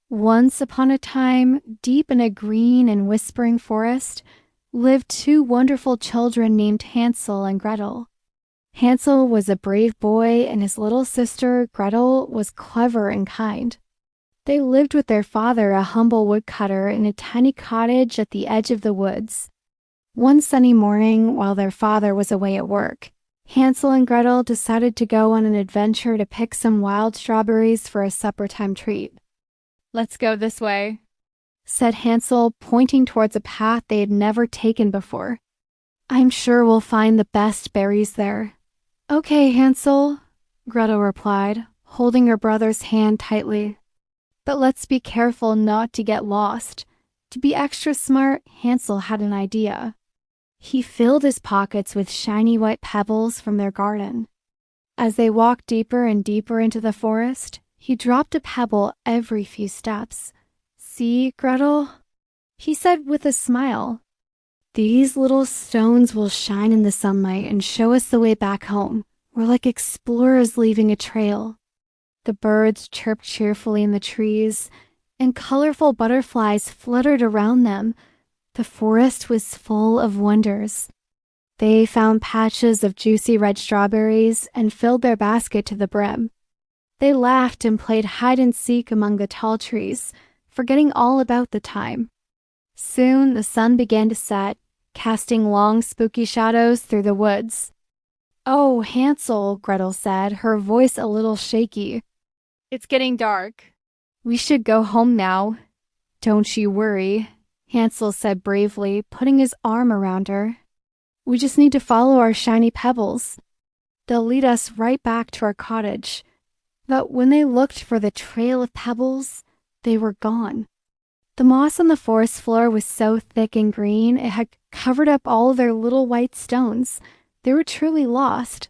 Once upon a time, deep in a green and whispering forest, lived two wonderful children named Hansel and Gretel. Hansel was a brave boy, and his little sister, Gretel, was clever and kind. They lived with their father, a humble woodcutter, in a tiny cottage at the edge of the woods. One sunny morning, while their father was away at work, Hansel and Gretel decided to go on an adventure to pick some wild strawberries for a supper-time treat. "Let's go this way," said Hansel, pointing towards a path they had never taken before. "I'm sure we'll find the best berries there." "Okay, Hansel," Gretel replied, holding her brother's hand tightly. "But let's be careful not to get lost." To be extra smart, Hansel had an idea. He filled his pockets with shiny white pebbles from their garden. As they walked deeper and deeper into the forest, he dropped a pebble every few steps. "See, Gretel?" he said with a smile. "These little stones will shine in the sunlight and show us the way back home. We're like explorers leaving a trail." The birds chirped cheerfully in the trees, and colorful butterflies fluttered around them. The forest was full of wonders. They found patches of juicy red strawberries and filled their basket to the brim. They laughed and played hide and seek among the tall trees, forgetting all about the time. Soon the sun began to set, casting long, spooky shadows through the woods. "Oh, Hansel," Gretel said, her voice a little shaky. "It's getting dark. We should go home now." "Don't you worry," Hansel said bravely, putting his arm around her. "We just need to follow our shiny pebbles. They'll lead us right back to our cottage." But when they looked for the trail of pebbles, they were gone. The moss on the forest floor was so thick and green, it had covered up all their little white stones. They were truly lost.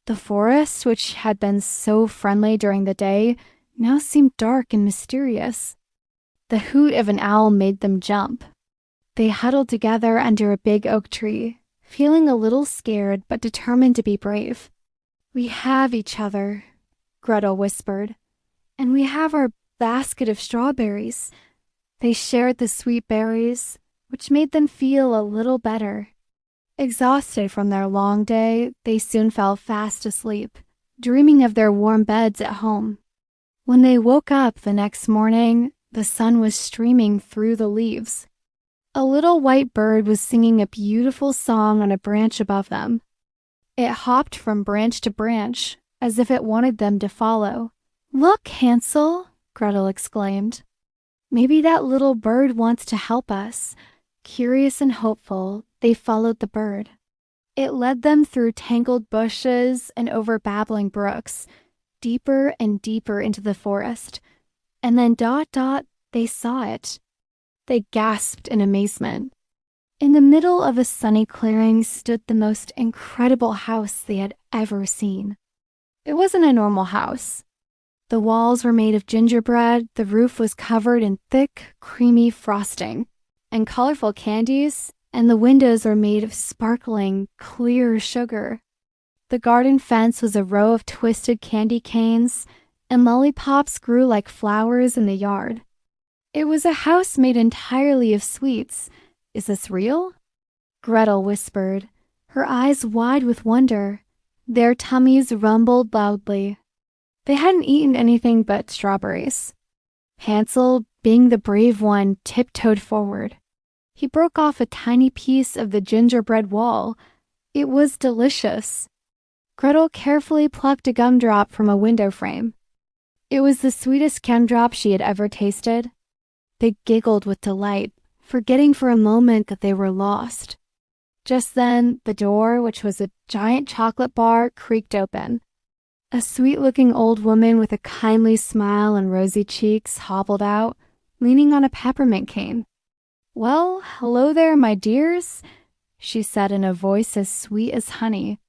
The forest, which had been so friendly during the day, now seemed dark and mysterious. The hoot of an owl made them jump. They huddled together under a big oak tree, feeling a little scared but determined to be brave. "We have each other," Gretel whispered, "and we have our basket of strawberries." They shared the sweet berries, which made them feel a little better. Exhausted from their long day, they soon fell fast asleep, dreaming of their warm beds at home. When they woke up the next morning, the sun was streaming through the leaves. A little white bird was singing a beautiful song on a branch above them. It hopped from branch to branch, as if it wanted them to follow. "Look, Hansel," Gretel exclaimed. "Maybe that little bird wants to help us." Curious and hopeful, they followed the bird. It led them through tangled bushes and over babbling brooks, deeper and deeper into the forest. And then they saw it. They gasped in amazement. In the middle of a sunny clearing stood the most incredible house they had ever seen. It wasn't a normal house. The walls were made of gingerbread, the roof was covered in thick, creamy frosting and colorful candies, and the windows were made of sparkling, clear sugar. The garden fence was a row of twisted candy canes, and lollipops grew like flowers in the yard. It was a house made entirely of sweets. "Is this real?" Gretel whispered, her eyes wide with wonder. Their tummies rumbled loudly. They hadn't eaten anything but strawberries. Hansel, being the brave one, tiptoed forward. He broke off a tiny piece of the gingerbread wall. It was delicious. Gretel carefully plucked a gumdrop from a window frame. It was the sweetest gumdrop she had ever tasted. They giggled with delight, forgetting for a moment that they were lost. Just then, the door, which was a giant chocolate bar, creaked open. A sweet-looking old woman with a kindly smile and rosy cheeks hobbled out, leaning on a peppermint cane. "Well, hello there, my dears," she said in a voice as sweet as honey.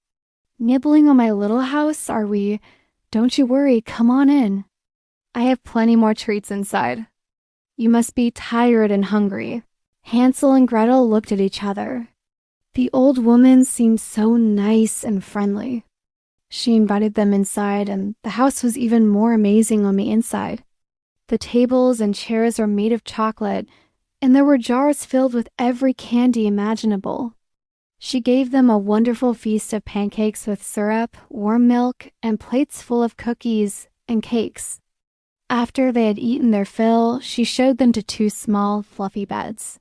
"Nibbling on my little house, are we? Don't you worry, come on in. I have plenty more treats inside. You must be tired and hungry." Hansel and Gretel looked at each other. The old woman seemed so nice and friendly. She invited them inside, and the house was even more amazing on the inside. The tables and chairs were made of chocolate, and there were jars filled with every candy imaginable. She gave them a wonderful feast of pancakes with syrup, warm milk, and plates full of cookies and cakes. After they had eaten their fill, she showed them to two small, fluffy beds.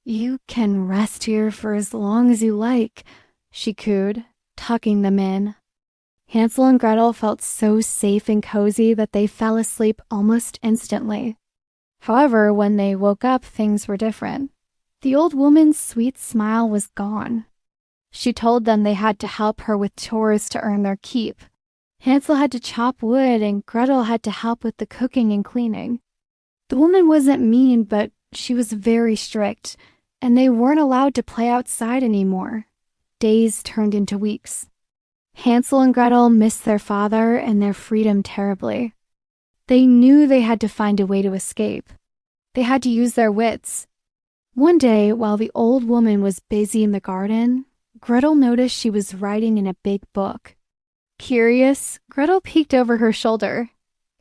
"You can rest here for as long as you like," she cooed, tucking them in. Hansel and Gretel felt so safe and cozy that they fell asleep almost instantly. However, when they woke up, things were different. The old woman's sweet smile was gone. She told them they had to help her with chores to earn their keep. Hansel had to chop wood and Gretel had to help with the cooking and cleaning. The woman wasn't mean, but she was very strict, and they weren't allowed to play outside anymore. Days turned into weeks. Hansel and Gretel missed their father and their freedom terribly. They knew they had to find a way to escape. They had to use their wits. One day, while the old woman was busy in the garden, Gretel noticed she was writing in a big book. Curious, Gretel peeked over her shoulder.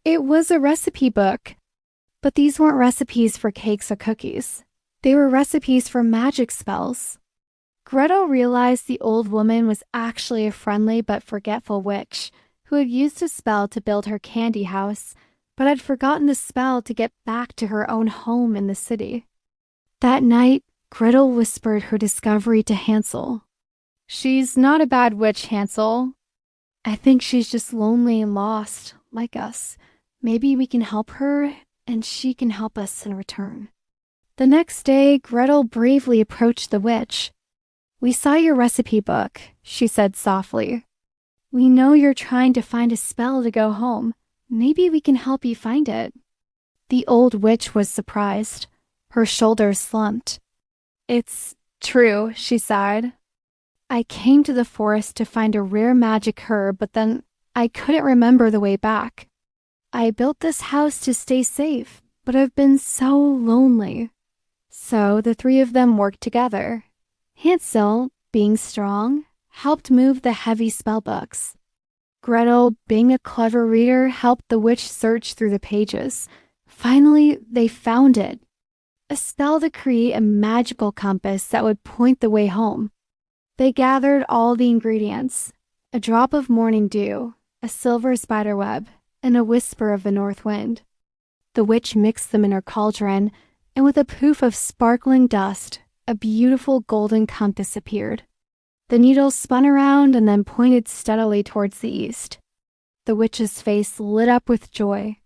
It was a recipe book. But these weren't recipes for cakes or cookies. They were recipes for magic spells. Gretel realized the old woman was actually a friendly but forgetful witch who had used a spell to build her candy house, but had forgotten the spell to get back to her own home in the city. That night, Gretel whispered her discovery to Hansel. "She's not a bad witch, Hansel. I think she's just lonely and lost, like us. Maybe we can help her, and she can help us in return." The next day, Gretel bravely approached the witch. "We saw your recipe book," she said softly. "We know you're trying to find a spell to go home. Maybe we can help you find it." The old witch was surprised. Her shoulders slumped. "It's true," she sighed. "I came to the forest to find a rare magic herb, but then I couldn't remember the way back. I built this house to stay safe, but I've been so lonely." So the three of them worked together. Hansel, being strong, helped move the heavy spell books. Gretel, being a clever reader, helped the witch search through the pages. Finally, they found it. A spell to create a magical compass that would point the way home. They gathered all the ingredients: a drop of morning dew, a silver spider web, and a whisper of the north wind. The witch mixed them in her cauldron, and with a poof of sparkling dust, a beautiful golden compass appeared. The needle spun around and then pointed steadily towards the east. The witch's face lit up with joy.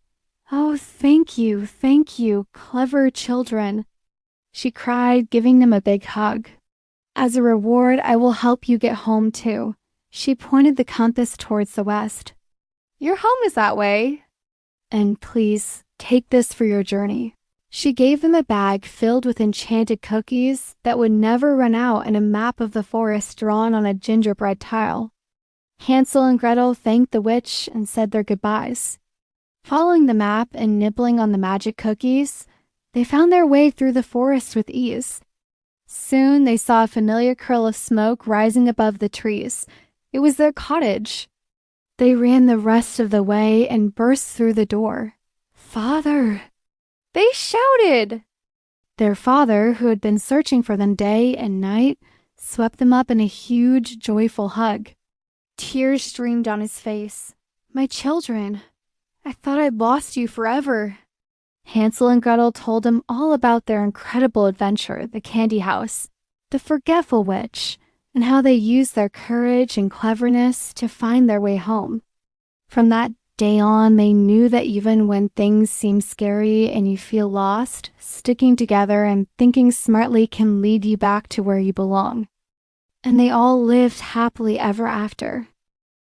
"Oh, thank you, clever children," she cried, giving them a big hug. "As a reward, I will help you get home too." She pointed the compass towards the west. "Your home is that way. And please, take this for your journey." She gave them a bag filled with enchanted cookies that would never run out and a map of the forest drawn on a gingerbread tile. Hansel and Gretel thanked the witch and said their goodbyes. Following the map and nibbling on the magic cookies, they found their way through the forest with ease. Soon they saw a familiar curl of smoke rising above the trees. It was their cottage. They ran the rest of the way and burst through the door. "Father!" they shouted. Their father, who had been searching for them day and night, swept them up in a huge, joyful hug. Tears streamed down his face. "My children, I thought I'd lost you forever." Hansel and Gretel told him all about their incredible adventure, the candy house, the forgetful witch, and how they used their courage and cleverness to find their way home. From that day on, they knew that even when things seem scary and you feel lost, sticking together and thinking smartly can lead you back to where you belong. And they all lived happily ever after.